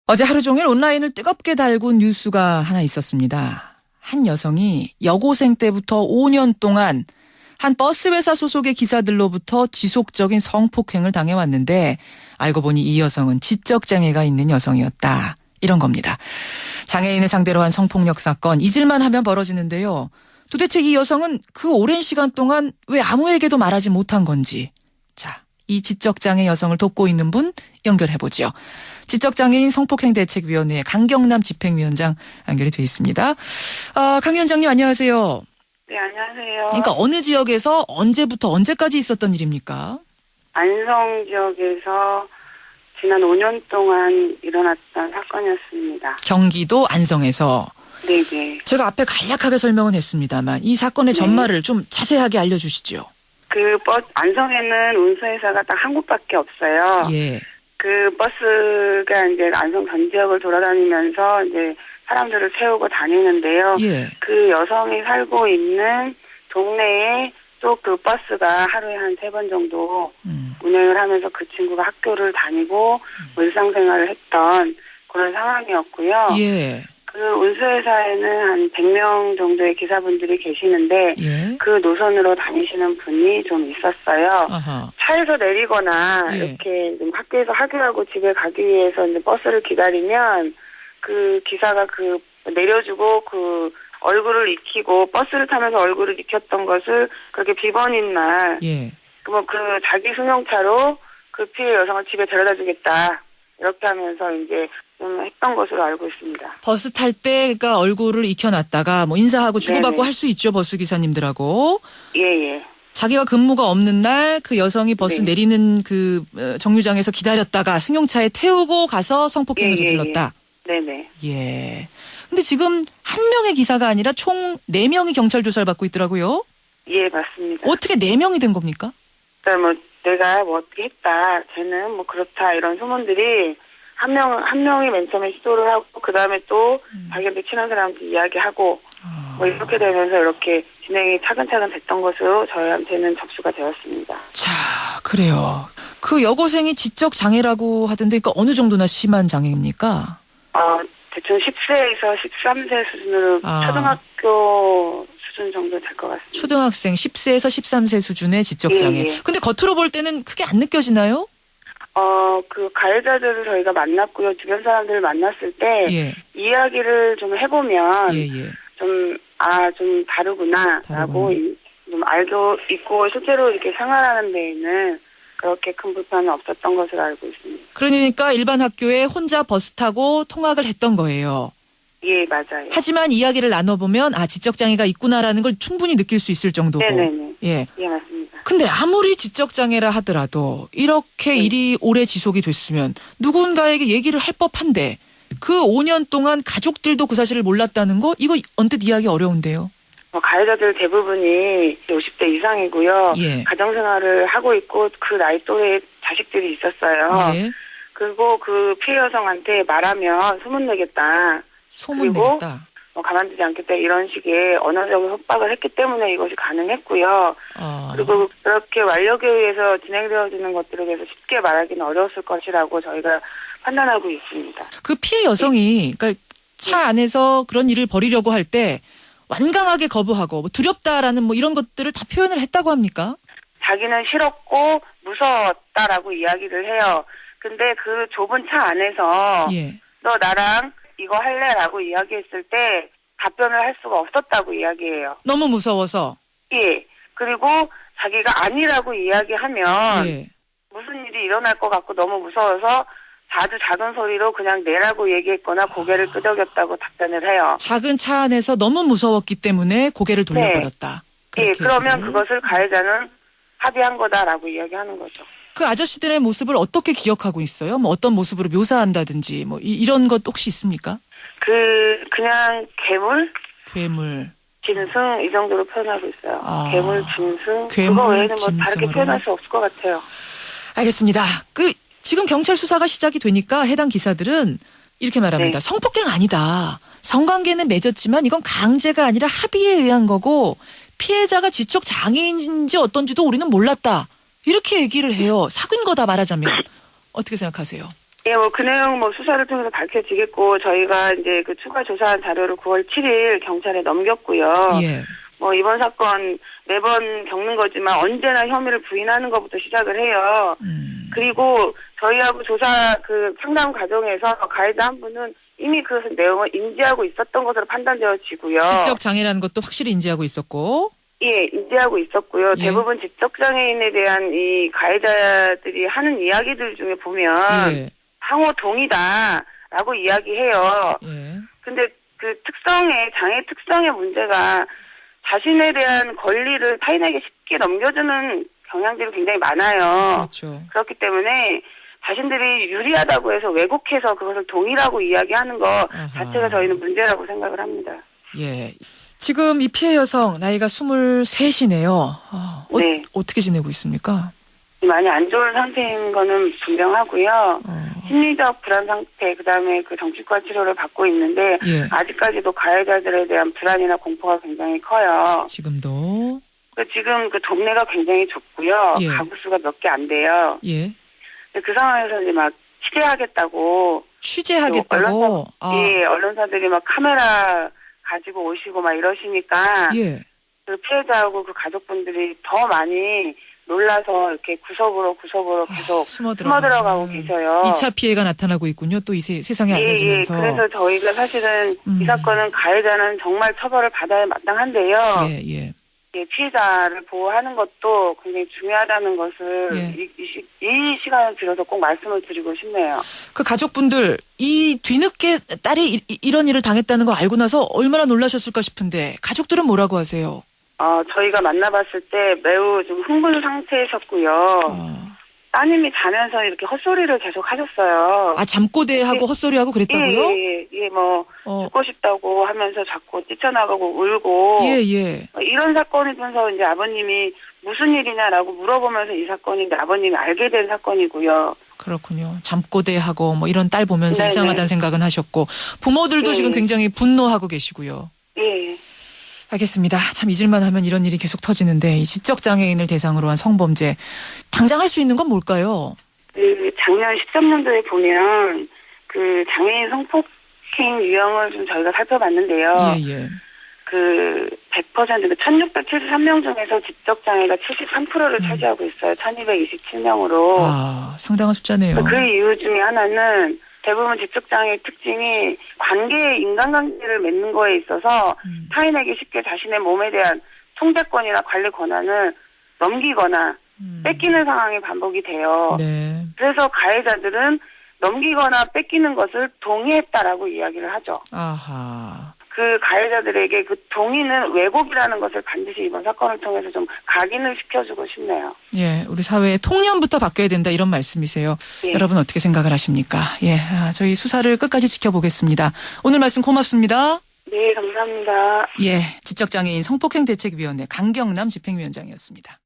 어제 하루 종일 온라인을 뜨겁게 달군 뉴스가 하나 있었습니다. 한 여성이 여고생 때부터 5년 동안 한 버스 회사 소속의 기사들로부터 지속적인 성폭행을 당해왔는데 알고 보니 이 여성은 지적장애가 있는 여성이었다. 이런 겁니다. 장애인을 상대로 한 성폭력 사건 잊을만 하면 벌어지는데요. 도대체 이 여성은 그 오랜 시간 동안 왜 아무에게도 말하지 못한 건지. 자, 이 지적장애 여성을 돕고 있는 분 연결해보죠. 지적장애인 성폭행대책위원회 강경남 집행위원장 연결이 돼 있습니다. 강 위원장님 안녕하세요. 네, 안녕하세요. 그러니까 어느 지역에서 언제부터 언제까지 있었던 일입니까? 안성 지역에서 지난 5년 동안 일어났던 사건이었습니다. 경기도 안성에서. 네네. 제가 앞에 간략하게 설명은 했습니다만 이 사건의 전말을 좀 자세하게 알려주시죠. 안성에는 운수회사가 딱 한 곳밖에 없어요. 예. 그 버스가 이제 안성 전 지역을 돌아다니면서 이제 사람들을 태우고 다니는데요. 예. 그 여성이 살고 있는 동네에 또 그 버스가 하루에 한 3번 정도 운행을 하면서 그 친구가 학교를 다니고 일상생활을 했던 그런 상황이었고요. 예. 그 운수회사에는 한 100명 정도의 기사분들이 계시는데 예. 그 노선으로 다니시는 분이 좀 있었어요. 아하. 차에서 내리거나 예. 이렇게 좀 학교에서 학교하고 집에 가기 위해서 이제 버스를 기다리면 그 기사가 그 내려주고 그 얼굴을 익히고 버스를 타면서 얼굴을 익혔던 것을 그렇게 비번인 날 예. 그러면 그 자기 승용차로 그 피해 여성을 집에 데려다 주겠다 이렇게 하면서 이제 좀 했던 것으로 알고 있습니다. 버스 탈 때 그러니까 얼굴을 익혀놨다가 뭐 인사하고 주고받고 네네. 할 수 있죠. 버스 기사님들하고. 예예. 자기가 근무가 없는 날 그 여성이 버스 네. 내리는 그 정류장에서 기다렸다가 승용차에 태우고 가서 성폭행을 저질렀다. 네네. 예. 근데 지금 한 명의 기사가 아니라 총 4명이 경찰 조사를 받고 있더라고요. 예 맞습니다. 어떻게 4명이 된 겁니까? 그러니까 뭐 내가 뭐 어떻게 했다, 쟤는 뭐 그렇다 이런 소문들이 한 명이 맨 처음에 시도를 하고 그 다음에 또 자기한테 친한 사람한테 이야기하고 뭐 이렇게 되면서 이렇게 진행이 차근차근 됐던 것으로 저희한테는 접수가 되었습니다. 자, 그래요. 그 여고생이 지적 장애라고 하던데 그러니까 어느 정도나 심한 장애입니까? 대충 10세에서 13세 수준으로 초등학교 수준 정도 될 것 같습니다. 초등학생 10세에서 13세 수준의 지적 장애. 예, 예. 근데 겉으로 볼 때는 크게 안 느껴지나요? 그 가해자들을 저희가 만났고요. 주변 사람들을 만났을 때 예. 이야기를 좀 해보면 예. 좀 다르구나라고 좀 알고 있고 실제로 이렇게 생활하는 데에는 그렇게 큰 불편은 없었던 것으로 알고 있습니다. 그러니까 일반 학교에 혼자 버스 타고 통학을 했던 거예요. 예, 맞아요. 하지만 이야기를 나눠보면 지적장애가 있구나라는 걸 충분히 느낄 수 있을 정도고. 네네네. 예. 예, 맞습니다. 근데 아무리 지적장애라 하더라도 이렇게 일이 오래 지속이 됐으면 누군가에게 얘기를 할 법한데 그 5년 동안 가족들도 그 사실을 몰랐다는 거 이거 언뜻 이해하기 어려운데요. 가해자들 대부분이 50대 이상이고요. 예. 가정생활을 하고 있고 그 나이 또래 자식들이 있었어요. 예. 그리고 그 피해 여성한테 말하면 소문내겠다. 소문내겠다. 가만두지 않겠다 이런 식의 언어적인 협박을 했기 때문에 이것이 가능했고요. 그리고 그렇게 완력에 의해서 진행되어지는 것들에 대해서 쉽게 말하기는 어려웠을 것이라고 저희가 판단하고 있습니다. 그 피해 여성이 그러니까 차 안에서 그런 일을 벌이려고 할 때 완강하게 거부하고 뭐 두렵다라는 뭐 이런 것들을 다 표현을 했다고 합니까? 자기는 싫었고 무서웠다라고 이야기를 해요. 근데 그 좁은 차 안에서 예. 너 나랑 이거 할래라고 이야기했을 때 답변을 할 수가 없었다고 이야기해요. 너무 무서워서. 예. 그리고 자기가 아니라고 이야기하면 예. 무슨 일이 일어날 것 같고 너무 무서워서 아주 작은 소리로 그냥 내라고 얘기했거나 고개를 끄덕였다고 답변을 해요. 작은 차 안에서 너무 무서웠기 때문에 고개를 돌려버렸다. 예, 그러면 그것을 가해자는 합의한 거다라고 이야기하는 거죠. 그 아저씨들의 모습을 어떻게 기억하고 있어요? 뭐 어떤 모습으로 묘사한다든지 뭐 이런 것 혹시 있습니까? 그냥 괴물, 짐승 이 정도로 표현하고 있어요. 괴물, 짐승. 그거 외에는 뭐 다르게 표현할 수 없을 것 같아요. 알겠습니다. 지금 경찰 수사가 시작이 되니까 해당 기사들은 이렇게 말합니다. 네. 성폭행 아니다. 성관계는 맺었지만 이건 강제가 아니라 합의에 의한 거고 피해자가 지적 장애인인지 어떤지도 우리는 몰랐다. 이렇게 얘기를 해요. 사귄 거다 말하자면. 어떻게 생각하세요? 예, 뭐 그 내용 뭐 수사를 통해서 밝혀지겠고 저희가 이제 그 추가 조사한 자료를 9월 7일 경찰에 넘겼고요. 예. 뭐 이번 사건 매번 겪는 거지만 언제나 혐의를 부인하는 것부터 시작을 해요. 그리고 저희하고 조사 그 상담 과정에서 가해자 한 분은 이미 그 내용을 인지하고 있었던 것으로 판단되어지고요. 지적 장애라는 것도 확실히 인지하고 있었고. 예, 인지하고 있었고요. 예. 대부분 지적 장애인에 대한 이 가해자들이 하는 이야기들 중에 보면 예. 상호 동의다라고 이야기해요. 예. 근데 그 장애 특성의 문제가 자신에 대한 권리를 타인에게 쉽게 넘겨주는 경향들이 굉장히 많아요. 그렇죠. 그렇기 때문에 자신들이 유리하다고 해서 왜곡해서 그것을 동의라고 이야기하는 것 아하. 자체가 저희는 문제라고 생각을 합니다. 예. 지금 이 피해 여성 나이가 23이네요. 네. 어떻게 지내고 있습니까? 많이 안 좋은 상태인 거는 분명하고요. 심리적 불안 상태, 그다음에 그 정신과 치료를 받고 있는데 예. 아직까지도 가해자들에 대한 불안이나 공포가 굉장히 커요. 지금도. 지금 그 동네가 굉장히 좁고요. 예. 가구 수가 몇 개 안 돼요. 예. 그 상황에서 이제 막 취재하겠다고 취재하겠다고. 예, 언론사들이 막 카메라 가지고 오시고 막 이러시니까 예. 그 피해자하고 그 가족분들이 더 많이 놀라서 이렇게 구석으로 계속 숨어 들어가고 계셔요. 2차 피해가 나타나고 있군요. 또 이 세상에 알려지면서. 예. 그래서 저희가 사실은 이 사건은 가해자는 정말 처벌을 받아야 마땅한데요. 예. 예, 피해자를 보호하는 것도 굉장히 중요하다는 것을 예. 이 시간을 들어서 꼭 말씀을 드리고 싶네요. 그 가족분들 이 뒤늦게 딸이 이런 일을 당했다는 거 알고 나서 얼마나 놀라셨을까 싶은데 가족들은 뭐라고 하세요? 저희가 만나봤을 때 매우 좀 흥분 상태이셨고요. 따님이 자면서 이렇게 헛소리를 계속 하셨어요. 잠꼬대하고 헛소리하고 그랬다고요? 예, 뭐 죽고 싶다고 하면서 자꾸 뛰쳐나가고 울고. 예. 이런 사건이면서 이제 아버님이 무슨 일이냐라고 물어보면서 이 사건인데 아버님이 알게 된 사건이고요. 그렇군요. 잠꼬대하고 뭐 이런 딸 보면서 네네. 이상하다는 생각은 하셨고 부모들도 예. 지금 굉장히 분노하고 계시고요. 예. 알겠습니다. 참 잊을만 하면 이런 일이 계속 터지는데 이 지적장애인을 대상으로 한 성범죄 당장 할 수 있는 건 뭘까요? 그 작년 13년도에 보면 그 장애인 성폭행 유형을 좀 저희가 살펴봤는데요. 예. 그 100% 그 1673명 중에서 지적장애가 73%를 차지하고 있어요. 1227명으로. 상당한 숫자네요. 그 이유 중에 하나는 대부분 지적장애의 특징이 인간관계를 맺는 거에 있어서 타인에게 쉽게 자신의 몸에 대한 통제권이나 관리 권한을 넘기거나 뺏기는 상황이 반복이 돼요. 네. 그래서 가해자들은 넘기거나 뺏기는 것을 동의했다라고 이야기를 하죠. 아하. 그 가해자들에게 그 동의는 왜곡이라는 것을 반드시 이번 사건을 통해서 좀 각인을 시켜주고 싶네요. 예, 우리 사회의 통념부터 바뀌어야 된다 이런 말씀이세요. 예. 여러분 어떻게 생각을 하십니까? 예, 저희 수사를 끝까지 지켜보겠습니다. 오늘 말씀 고맙습니다. 네, 감사합니다. 예, 지적장애인 성폭행대책위원회 강경남 집행위원장이었습니다.